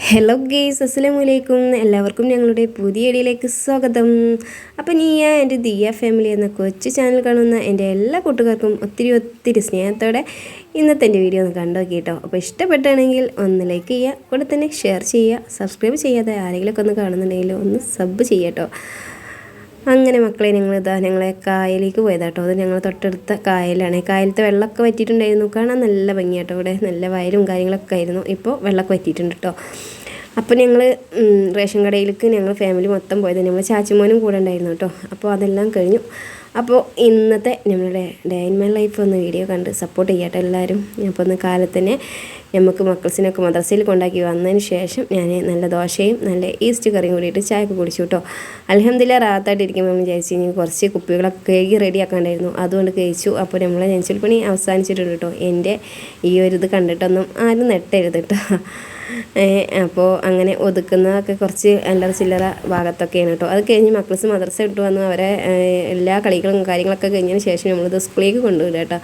Hello guys, അസ്സലാമു അലൈക്കും. എല്ലാവർക്കും ഞങ്ങളുടെ പുതിയ വീഡിയോയിലേക്ക് സ്വാഗതം. അപ്പോൾ എൻ്റെ ദിയ ഫാമിലി എന്ന കൊച്ചു ചാനൽ കാണുന്ന എൻ്റെ എല്ലാ കൂട്ടുകാർക്കും ഒത്തിരി സ്നേഹത്തോടെ ഇന്നത്തെ എൻ്റെ വീഡിയോ ഒന്ന് കണ്ടു നോക്കിയിട്ടോ. അപ്പോൾ ഇഷ്ടപ്പെട്ടാണെങ്കിൽ ഒന്ന് ലൈക്ക് ചെയ്യുക, കൂടെ തന്നെ ഷെയർ ചെയ്യുക. സബ്സ്ക്രൈബ് ചെയ്യാതെ ആരെങ്കിലുമൊക്കെ ഒന്ന് കാണുന്നുണ്ടെങ്കിൽ ഒന്ന് സബ് ചെയ്യട്ടോ. അങ്ങനെ മക്കളെ, ഞങ്ങളെ കായലിലേക്ക് പോയതാട്ടോ. അത് ഞങ്ങൾ തൊട്ടടുത്ത കായലാണ്. കായലത്തെ വെള്ളമൊക്കെ വറ്റിയിട്ടുണ്ടായിരുന്നു. കാണാൻ നല്ല ഭംഗിയാട്ടോ. ഇവിടെ നല്ല വയലും കാര്യങ്ങളൊക്കെ ആയിരുന്നു. ഇപ്പോൾ വെള്ളമൊക്കെ വറ്റിയിട്ടുണ്ട് കേട്ടോ. അപ്പോൾ ഞങ്ങൾ റേഷൻ കടയിലേക്ക് ഞങ്ങൾ ഫാമിലി മൊത്തം പോയത്. ഞങ്ങൾ ചാച്ചിമോനും കൂടെ ഉണ്ടായിരുന്നു കേട്ടോ. അപ്പോൾ അതെല്ലാം കഴിഞ്ഞു. അപ്പോൾ ഇന്നത്തെ നമ്മളുടെ ഡേ ഇൻ മൈ ലൈഫ് ഒന്ന് വീഡിയോ കണ്ട് സപ്പോർട്ട് ചെയ്യാട്ടോ എല്ലാവരും. അപ്പോൾ ഒന്ന് കാലത്ത് തന്നെ നമുക്ക് മക്കൾസിനൊക്കെ മദ്രസയിൽ കൊണ്ടാക്കി വന്നതിന് ശേഷം ഞാൻ നല്ല ദോശയും നല്ല ഈസ്റ്റ് കറിയും കൂടിയിട്ട് ചായയൊക്കെ കുടിച്ചു കേട്ടോ. അൽഹംദുലില്ലാ റാഹത്തായിട്ട് ഇരിക്കുമ്പോൾ നമ്മൾ വിചാരിച്ചു ഇനി കുറച്ച് കുപ്പികളൊക്കെ കഴുകി റെഡിയാക്കാണ്ടായിരുന്നു. അതുകൊണ്ട് കഴിച്ചു. അപ്പോൾ നമ്മളെ നെഞ്ചിൽ പണി അവസാനിച്ചിട്ടുണ്ട് കേട്ടോ. എൻ്റെ ഈ ഒരു ഇത് കണ്ടിട്ടൊന്നും ആരും നെട്ടരുത് കേട്ടോ. അപ്പോൾ അങ്ങനെ ഒതുക്കുന്നതൊക്കെ കുറച്ച് അല്ലറ ചില്ലറ ഭാഗത്തൊക്കെയാണ് കേട്ടോ. അത് കഴിഞ്ഞ് മക്കൾസ് മദ്രസ ഇട്ട് വന്ന് അവരെ എല്ലാ കളികളും കാര്യങ്ങളൊക്കെ കഴിഞ്ഞതിന് ശേഷം നമ്മളിത് സ്കൂളിലേക്ക് കൊണ്ടുവിടുക കേട്ടോ.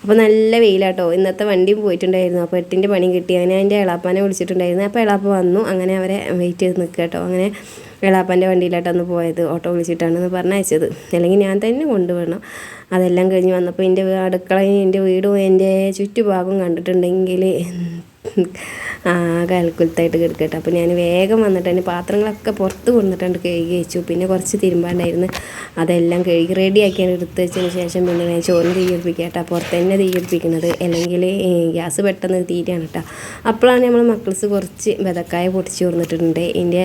അപ്പോൾ നല്ല വെയിലാട്ടോ. ഇന്നത്തെ വണ്ടിയും പോയിട്ടുണ്ടായിരുന്നു. അപ്പോൾ 8ൻ്റെ പണി കിട്ടി. അങ്ങനെ എൻ്റെ എളാപ്പാനെ വിളിച്ചിട്ടുണ്ടായിരുന്നു. അപ്പോൾ എളാപ്പ വന്നു. അങ്ങനെ അവരെ വെയിറ്റ് ചെയ്ത് നിൽക്കുക കേട്ടോ. അങ്ങനെ എളാപ്പാൻ്റെ വണ്ടിയിലായിട്ടൊന്ന് പോയത്. ഓട്ടോ വിളിച്ചിട്ടാണെന്ന് പറഞ്ഞയച്ചത്. അല്ലെങ്കിൽ ഞാൻ തന്നെ കൊണ്ടുപോകണം. അതെല്ലാം കഴിഞ്ഞ് വന്നപ്പോൾ എൻ്റെ അടുക്കളയും എൻ്റെ വീടും എൻ്റെ ചുറ്റുഭാഗവും കണ്ടിട്ടുണ്ടെങ്കിൽ ആകെ അൽക്കുലത്തായിട്ട് കിടക്കട്ടെ. അപ്പോൾ ഞാൻ വേഗം വന്നിട്ട് എൻ്റെ പാത്രങ്ങളൊക്കെ പുറത്ത് കൊണ്ടിട്ടുണ്ട് കഴുകി വെച്ചു. പിന്നെ കുറച്ച് തിരുമ്പാണ്ടായിരുന്നു. അതെല്ലാം കഴുകി റെഡിയാക്കിയാണ് എടുത്ത് വെച്ചതിന് ശേഷം പിന്നെ ഞാൻ ചോറിന് തീയിപ്പിക്കുക കേട്ടോ. പുറത്ത് തന്നെ തീയിപ്പിക്കുന്നത്, അല്ലെങ്കിൽ ഗ്യാസ് പെട്ടെന്ന് തീരെയാണ് കേട്ടോ. അപ്പോഴാണ് നമ്മൾ മക്കൾസ് കുറച്ച് ബതക്കായ പൊട്ടിച്ച് കൊടുത്തിട്ടുണ്ട്. എൻ്റെ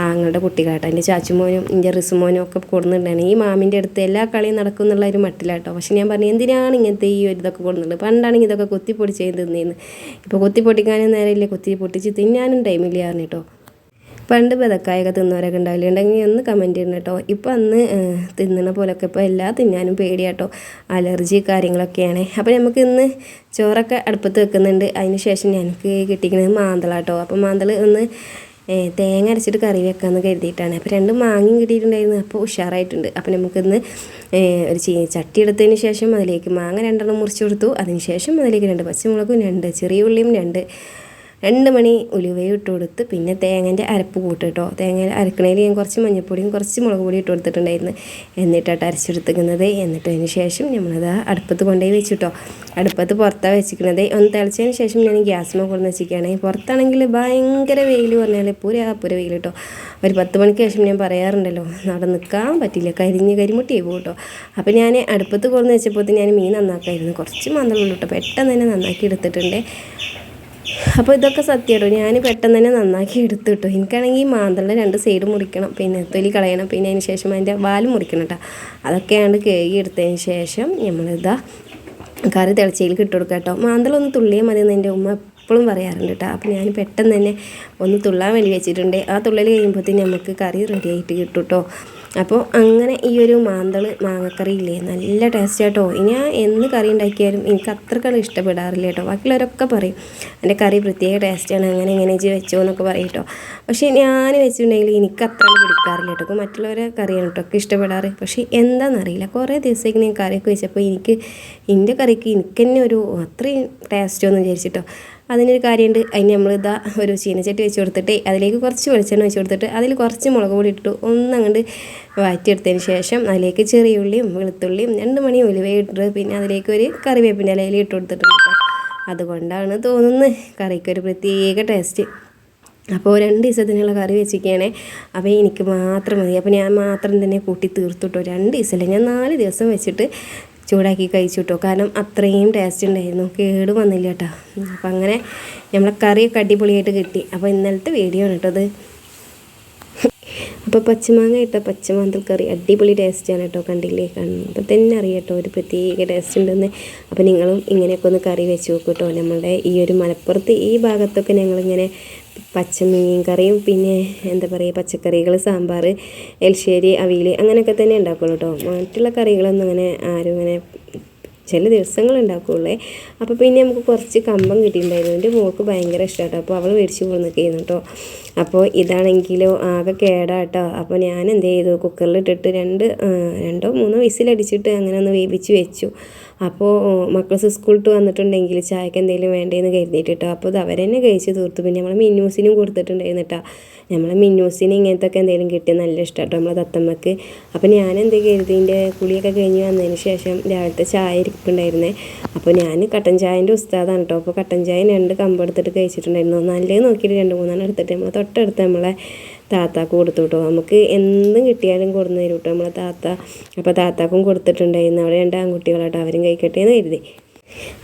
ആങ്ങളുടെ കുട്ടികാട്ടോ. എൻ്റെ ചാച്ചുമോനും എൻ്റെ റിസുമോനും ഒക്കെ കൊടുത്തിട്ടുണ്ടായിരുന്നു. ഈ മാമിൻ്റെ അടുത്ത് എല്ലാ കളിയും നടക്കും എന്നുള്ള ഒരു മട്ടിലാട്ടോ. പക്ഷെ ഞാൻ പറഞ്ഞു എന്തിനാണ് ഇങ്ങനത്തെ ഈ ഒരു ഇതൊക്കെ കൊടുക്കുന്നുണ്ട്. പണ്ടാണെങ്കിൽ ഇതൊക്കെ കുത്തിപ്പൊടിച്ച് തിന്നേന്ന്. ഇപ്പോൾ കുത്തിപ്പൊട്ടിക്കാനും നേരമില്ല, കുത്തി പൊട്ടിച്ച് തിന്നാനും ടൈമില്ല കേട്ടോ. പണ്ട് ബതക്കായൊക്കെ തിന്നവരൊക്കെ ഉണ്ടാവില്ല, ഉണ്ടെങ്കിൽ ഒന്ന് കമൻറ്റ് ചെയ്യണം കേട്ടോ. ഇപ്പോൾ അന്ന് തിന്നണ പോലൊക്കെ ഇപ്പോൾ എല്ലാം തിന്നാനും പേടിയാട്ടോ. അലർജി കാര്യങ്ങളൊക്കെയാണ്. അപ്പോൾ നമുക്ക് ഇന്ന് ചോറൊക്കെ അടുപ്പത്ത് വെക്കുന്നുണ്ട്. അതിന് ശേഷം ഞങ്ങൾക്ക് കിട്ടിക്കുന്നത് മാന്തളാട്ടോ. അപ്പോൾ മാന്തൾ ഒന്ന് തേങ്ങ അരച്ചിട്ട് കറി വെക്കാമെന്ന് കരുതിയിട്ടാണ്. അപ്പോൾ 2 മാങ്ങയും കിട്ടിയിട്ടുണ്ടായിരുന്നു. അപ്പോൾ ഉഷാറായിട്ടുണ്ട്. അപ്പോൾ നമുക്കിന്ന് ഒരു ചട്ടി എടുത്തതിന് ശേഷം അതിലേക്ക് മാങ്ങ 2 മുറിച്ച് കൊടുത്തു. അതിന് ശേഷം അതിലേക്ക് 2 പച്ചമുളകും 2 ചെറിയ ഉള്ളിയും 2 മണി ഉലുവയും ഇട്ട് കൊടുത്ത് പിന്നെ തേങ്ങൻ്റെ അരപ്പ് കൂട്ട് കേട്ടോ. തേങ്ങ അരക്കണേൽ ഞാൻ കുറച്ച് മഞ്ഞൾപ്പൊടിയും കുറച്ച് മുളക് പൊടി ഇട്ട് കൊടുത്തിട്ടുണ്ടായിരുന്നു. എന്നിട്ടാണ് അരച്ചെടുത്തിക്കുന്നത്. എന്നിട്ട് അതിന് ശേഷം നമ്മളത് അടുപ്പത്ത് കൊണ്ടുപോയി വെച്ചിട്ടോ. അടുപ്പത്ത് പുറത്താണ് വെച്ചിരിക്കുന്നത്. ഒന്ന് തിളച്ചതിന് ശേഷം ഞാൻ ഗ്യാസിമ കൊണ്ടു വെച്ചിരിക്കുകയാണ്. പുറത്താണെങ്കിൽ ഭയങ്കര വെയിൽ പറഞ്ഞാൽ പൂര വെയിൽ കേട്ടോ. ഒരു 10 മണിക്ക് ശേഷം ഞാൻ പറയാറുണ്ടല്ലോ, അവിടെ നിൽക്കാൻ പറ്റില്ല, കരിമുട്ടിയായി പോകും കേട്ടോ. അപ്പോൾ ഞാൻ അടുപ്പത്ത് കൊണ്ടു വെച്ചപ്പോൾ ഞാൻ മീൻ നന്നാക്കായിരുന്നു. കുറച്ച് മന്ദമുള്ളൂ കേട്ടോ. പെട്ടെന്ന് തന്നെ നന്നാക്കി എടുത്തിട്ടുണ്ട്. അപ്പോൾ ഇതൊക്കെ സത്യമായിട്ടോ, ഞാൻ പെട്ടെന്ന് തന്നെ നന്നാക്കി എടുത്തു കേട്ടോ. എനിക്കാണെങ്കിൽ മാന്തളിൻ്റെ 2 സൈഡ് മുറിക്കണം, പിന്നെ തൊലി കളയണം, പിന്നെ അതിന് ശേഷം അതിൻ്റെ വാല് മുറിക്കണം കേട്ടോ. അതൊക്കെയാണ് കഴുകി എടുത്തതിന് ശേഷം നമ്മളിതാ കറി തിളച്ചതിലേക്ക് ഇട്ട് കൊടുക്കാം കേട്ടോ. മാന്തളൊന്ന് തുള്ളിയാൽ മതി എന്ന് എൻ്റെ ഉമ്മ എപ്പോഴും പറയാറുണ്ട് കേട്ടോ. അപ്പോൾ ഞാൻ പെട്ടെന്ന് തന്നെ ഒന്ന് തുള്ളാൻ വേണ്ടി വെച്ചിട്ടുണ്ട്. ആ തുള്ളൽ കഴിയുമ്പോഴത്തേന് നമുക്ക് കറി റെഡി ആയിട്ട് കിട്ടും കേട്ടോ. അപ്പോൾ അങ്ങനെ ഈ ഒരു മാങ്ങക്കറി ഇല്ലേ, നല്ല ടേസ്റ്റ് ആട്ടോ. ഞാൻ എന്ന് കറി ഉണ്ടാക്കിയാലും എനിക്ക് അത്രക്കാണ് ഇഷ്ടപ്പെടാറില്ല കേട്ടോ. ബാക്കിയുള്ളവരൊക്കെ പറയും എൻ്റെ കറി പ്രത്യേക ടേസ്റ്റാണ്, അങ്ങനെ വെച്ചോ എന്നൊക്കെ പറയും കേട്ടോ. പക്ഷേ ഞാൻ വെച്ചിട്ടുണ്ടെങ്കിൽ എനിക്ക് അത്ര പിടിക്കാറില്ല കേട്ടോ. അപ്പോൾ മറ്റുള്ളവരെ കറിയാണ് കേട്ടോ ഒക്കെ ഇഷ്ടപ്പെടാറ്. പക്ഷേ എന്താണെന്നറിയില്ല, കുറേ ദിവസത്തേക്ക് ഞാൻ കറിയൊക്കെ വെച്ചപ്പോൾ എൻ്റെ കറിക്ക് എനിക്ക് തന്നെ ഒരു അത്രയും ടേസ്റ്റോന്ന് വിചാരിച്ചിട്ടോ. അതിനൊരു കാര്യമുണ്ട്. അതിന് നമ്മളിതാ ഒരു ചീനച്ചട്ടി വെച്ച് കൊടുത്തിട്ട് അതിലേക്ക് കുറച്ച് വെളിച്ചെണ്ണ വെച്ച് കൊടുത്തിട്ട് അതിൽ കുറച്ച് മുളക് പൊടി ഇട്ടിട്ട് ഒന്നങ്ങോട്ട് വഴറ്റിയെടുത്തതിന് ശേഷം അതിലേക്ക് ചെറിയ ഉള്ളിയും വെളുത്തുള്ളിയും 2 മണി ഉലുവയിട്ട് പിന്നെ അതിലേക്ക് ഒരു കറിവേപ്പിൻ്റെ ഇലയിൽ ഇട്ട് കൊടുത്തിട്ടുണ്ട്. അതുകൊണ്ടാണ് തോന്നുന്നത് കറിക്കൊരു പ്രത്യേക ടേസ്റ്റ്. അപ്പോൾ 2 ദിവസത്തിനുള്ള കറി വെച്ചിരിക്കുകയാണ്. അപ്പോൾ എനിക്ക് മാത്രം മതി. അപ്പോൾ ഞാൻ മാത്രം തന്നെ കൂട്ടി തീർത്തുട്ടോ. 2 ദിവസമല്ല, ഞാൻ 4 ദിവസം വെച്ചിട്ട് ചൂടാക്കി കഴിച്ചു കേട്ടോ. കാരണം അത്രയും ടേസ്റ്റ് ഉണ്ടായിരുന്നു, കേട് വന്നില്ല കേട്ടോ. അപ്പം അങ്ങനെ നമ്മളെ കറിയൊക്കെ അടിപൊളിയായിട്ട് കിട്ടി. അപ്പോൾ ഇന്നലത്തെ വീഡിയോ ആണ് കേട്ടോ അത്. അപ്പോൾ പച്ചമാങ്ങ ഇട്ട പച്ചമാന്തൽ കറി അടിപൊളി ടേസ്റ്റാണ് കേട്ടോ. കണ്ടില്ലേ, അപ്പോൾ തന്നെ അറിയാം കേട്ടോ ഒരു പ്രത്യേക ടേസ്റ്റ് ഉണ്ടെന്ന്. അപ്പോൾ നിങ്ങളും ഇങ്ങനെയൊക്കെ ഒന്ന് കറി വെച്ച് നോക്കൂ കേട്ടോ. നമ്മളുടെ ഈ ഒരു മലപ്പുറത്ത് ഈ ഭാഗത്തൊക്കെ ഞങ്ങളിങ്ങനെ പച്ചമീൻ കറിയും പിന്നെ എന്താ പറയുക പച്ചക്കറികൾ, സാമ്പാർ, എൽശ്ശേരി, അവിയൽ അങ്ങനെയൊക്കെ തന്നെ ഉണ്ടാക്കുള്ളൂ കേട്ടോ. മറ്റുള്ള കറികളൊന്നും അങ്ങനെ ആരും ഇങ്ങനെ ചില ദിവസങ്ങൾ ഉണ്ടാക്കുകയുള്ളേ. അപ്പോൾ പിന്നെ നമുക്ക് കുറച്ച് കമ്പം കിട്ടിയിട്ടുണ്ടായിരുന്നു. എൻ്റെ മോൾക്ക് ഭയങ്കര ഇഷ്ടമാട്ടോ. അപ്പോൾ അവൾ മേടിച്ച് കൊണ്ടുവന്നിരിക്കുന്നു കേട്ടോ. അപ്പോൾ ഇതാണെങ്കിലോ ആകെ കേടാട്ടോ. അപ്പോൾ ഞാൻ എന്ത് ചെയ്തു, കുക്കറിലിട്ടിട്ട് 2-3 വിസിലടിച്ചിട്ട് അങ്ങനെ ഒന്ന് വേവിച്ച് വെച്ചു. അപ്പോൾ മക്കൾസ് സ്കൂളിട്ട് വന്നിട്ടുണ്ടെങ്കിൽ ചായക്ക് എന്തെങ്കിലും വേണ്ടതെന്ന് കരുതിയിട്ട് കേട്ടോ. അപ്പോൾ അത് അവരെന്നെ കഴിച്ച് തീർത്തു. പിന്നെ നമ്മൾ മിന്നൂസിനും കൊടുത്തിട്ടുണ്ടായിരുന്നു കേട്ടോ. നമ്മളെ മിന്നൂസിന് ഇങ്ങനത്തെ ഒക്കെ എന്തെങ്കിലും കിട്ടിയാൽ നല്ല ഇഷ്ടം കേട്ടോ നമ്മളെ തത്തമ്മക്ക്. അപ്പോൾ ഞാൻ എന്ത് കരുതിൻ്റെ കുളിയൊക്കെ കഴിഞ്ഞ് വന്നതിന് ശേഷം രാവിലത്തെ ചായ ഇരിപ്പുണ്ടായിരുന്നേ. അപ്പോൾ ഞാൻ കട്ടൻ ചായൻ്റെ ഉസ്താദാണ് കേട്ടോ. അപ്പോൾ കട്ടൻ ചായ 2 കമ്പ് എടുത്തിട്ട് കഴിച്ചിട്ടുണ്ടായിരുന്നു. നല്ലത് നോക്കിയിട്ട് 2-3 എടുത്തിട്ട് നമ്മളെ തൊട്ടടുത്ത് നമ്മളെ താത്താക്ക് കൊടുത്തു കേട്ടോ. നമുക്ക് എന്തും കിട്ടിയാലും കൊടുന്ന് തരും കേട്ടോ നമ്മളെ താത്ത. അപ്പോൾ താത്താക്കും കൊടുത്തിട്ടുണ്ടായിരുന്നു. അവിടെ 2 ആൺകുട്ടികളാട്ടോ, അവരും കഴിക്കട്ടെ എന്ന് കരുതി.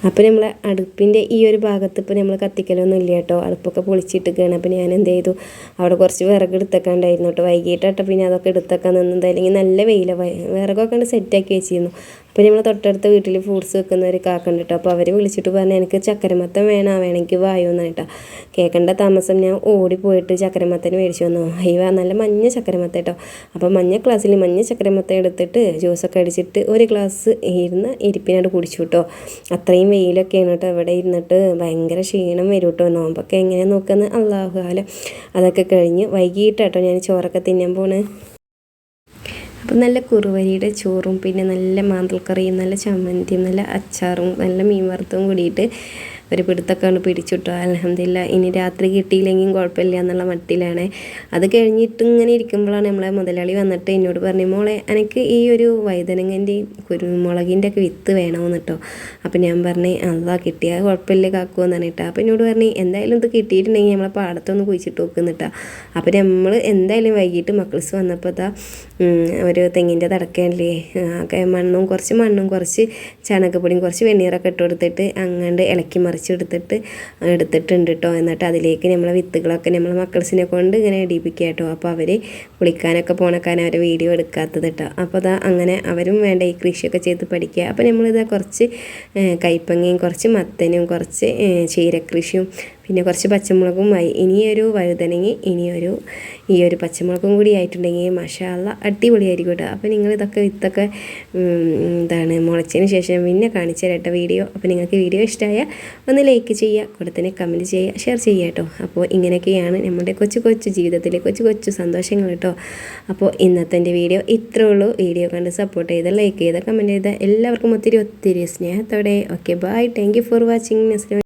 അപ്പോൾ നമ്മൾ അടുപ്പിൻ്റെ ഈ ഒരു ഭാഗത്ത് ഇപ്പോൾ നമ്മൾ കത്തിക്കലൊന്നും ഇല്ല കേട്ടോ. അടുപ്പൊക്കെ പൊളിച്ചിട്ടിരിക്കുകയാണ്. അപ്പോൾ ഞാൻ എന്ത് ചെയ്തു, അവിടെ കുറച്ച് വിറക് എടുത്തേക്കാണ്ടായിരുന്നു കേട്ടോ. വൈകിട്ടാട്ടോ പിന്നെ അതൊക്കെ എടുത്തേക്കാൻ നിന്നത്. അല്ലെങ്കിൽ നല്ല വെയിലാണ്. വിറകൊക്കെ കണ്ട് സെറ്റാക്കി വെച്ചിരുന്നു. അപ്പോൾ നമ്മൾ തൊട്ടടുത്ത വീട്ടിൽ ഫ്രൂട്ട്സ് വെക്കുന്ന ഒരു കാക്കുണ്ട് കേട്ടോ. അപ്പോൾ അവർ വിളിച്ചിട്ട് പറഞ്ഞു എനിക്ക് ചക്കരമത്തൻ വേണമെങ്കിൽ വായോ എന്നായിട്ടാ. കേൾക്കേണ്ട താമസം ഞാൻ ഓടിപ്പോയിട്ട് ചക്കരമത്തന് മേടിച്ചു വന്നു. അയ്യോ നല്ല മഞ്ഞ ചക്കരമത്ത കേട്ടോ. അപ്പോൾ മഞ്ഞ ഗ്ലാസ്സിൽ മഞ്ഞ ചക്കരമത്ത എടുത്തിട്ട് ജ്യൂസൊക്കെ അടിച്ചിട്ട് ഒരു ഗ്ലാസ് ഇരിപ്പിനായിട്ട് കുടിച്ചു കേട്ടോ. അത്രയും വെയിലൊക്കെയാണ് കേട്ടോ. ഇവിടെ ഇരുന്നിട്ട് ഭയങ്കര ക്ഷീണം വരും കേട്ടോ. നോമ്പൊക്കെ എങ്ങനെ നോക്കുന്നത് അല്ലാഹു ആലം. അതൊക്കെ കഴിഞ്ഞ് വൈകിട്ടാട്ടോ ഞാൻ ചോറൊക്കെ തിന്നാൻ പോണ്. അപ്പം നല്ല കുറുവരിയുടെ ചോറും പിന്നെ നല്ല മാന്തൽക്കറിയും നല്ല ചമ്മന്തിയും നല്ല അച്ചാറും നല്ല മീൻ വറുത്തതും കൂടിയിട്ട് ഒരു പിടുത്തൊക്കെയാണ് പിടിച്ചിട്ടോ. അൽഹംദുലില്ലാ. ഇനി രാത്രി കിട്ടിയില്ലെങ്കിൽ കുഴപ്പമില്ല എന്നുള്ള മട്ടിലാണ്. അത് കഴിഞ്ഞിട്ട് ഇങ്ങനെ ഇരിക്കുമ്പോഴാണ് നമ്മളെ മുതലാളി വന്നിട്ട് എന്നോട് പറഞ്ഞു, മോളെ എനിക്ക് ഈ ഒരു വഴുതനങ്ങൻ്റെയും കുരുമുളകിൻ്റെ ഒക്കെ വിത്ത് വേണമെന്ന് കേട്ടോ. അപ്പോൾ ഞാൻ പറഞ്ഞു അതാ കിട്ടിയാൽ കുഴപ്പമില്ല കാക്കുമെന്ന് പറഞ്ഞിട്ടാ. അപ്പോൾ എന്നോട് പറഞ്ഞു എന്തായാലും ഇത് കിട്ടിയിട്ടുണ്ടെങ്കിൽ നമ്മളെ പാടത്തൊന്ന് കുഴിച്ചിട്ട് വെക്കുന്നിട്ടാ. അപ്പോൾ നമ്മൾ എന്തായാലും വൈകിട്ട് മക്കൾസ് വന്നപ്പോൾ ഇതാ ഒരു തെങ്ങിൻ്റെ തടക്കല്ലേ മണ്ണും കുറച്ച് ചാണകപ്പൊടിയും കുറച്ച് വെണ്ണീറൊക്കെ ഇട്ട് കൊടുത്തിട്ട് അങ്ങാണ്ട് ഇളക്കി എടുത്തിട്ടുണ്ട് കേട്ടോ. എന്നിട്ട് അതിലേക്ക് നമ്മളെ വിത്തുകളൊക്കെ നമ്മളെ മക്കൾസിനെ കൊണ്ട് ഇങ്ങനെ ഇടിപ്പിക്കുക കേട്ടോ. അപ്പോൾ അവർ കുളിക്കാനൊക്കെ പോണക്കാൻ അവരെ വീഡിയോ എടുക്കാത്തത് കേട്ടോ. അപ്പോൾ അതാ അങ്ങനെ അവരും വേണ്ട ഈ കൃഷിയൊക്കെ ചെയ്ത് പഠിക്കുക. അപ്പോൾ നമ്മളിതാ കുറച്ച് കൈപ്പങ്ങയും കുറച്ച് മത്തനും കുറച്ച് ചീരക്കൃഷിയും പിന്നെ കുറച്ച് പച്ചമുളകും ആയി. ഇനിയൊരു വഴുതനങ്ങി ഈ ഒരു പച്ചമുളകും കൂടി ആയിട്ടുണ്ടെങ്കിൽ മാഷാ അല്ലാ അടിപൊളിയായിരിക്കും കേട്ടോ. അപ്പോൾ നിങ്ങളിതൊക്കെ വിത്തൊക്കെ മുളച്ചതിന് ശേഷം പിന്നെ കാണിച്ചു തരട്ടെ വീഡിയോ. അപ്പോൾ നിങ്ങൾക്ക് വീഡിയോ ഇഷ്ടമായാൽ ഒന്ന് ലൈക്ക് ചെയ്യുക, കൂടെ തന്നെ കമൻറ്റ് ചെയ്യുക, ഷെയർ ചെയ്യുക കേട്ടോ. അപ്പോൾ ഇങ്ങനെയൊക്കെയാണ് നമ്മുടെ കൊച്ചു ജീവിതത്തിലെ കൊച്ചു സന്തോഷങ്ങൾ കേട്ടോ. അപ്പോൾ ഇന്നത്തെ എൻ്റെ വീഡിയോ ഇത്രേ ഉള്ളൂ. വീഡിയോ കണ്ട് സപ്പോർട്ട് ചെയ്ത് ലൈക്ക് ചെയ്ത് കമൻറ്റ് ചെയ്ത് എല്ലാവർക്കും ഒത്തിരി സ്നേഹത്തോടെ okay bye. Thank you for watching.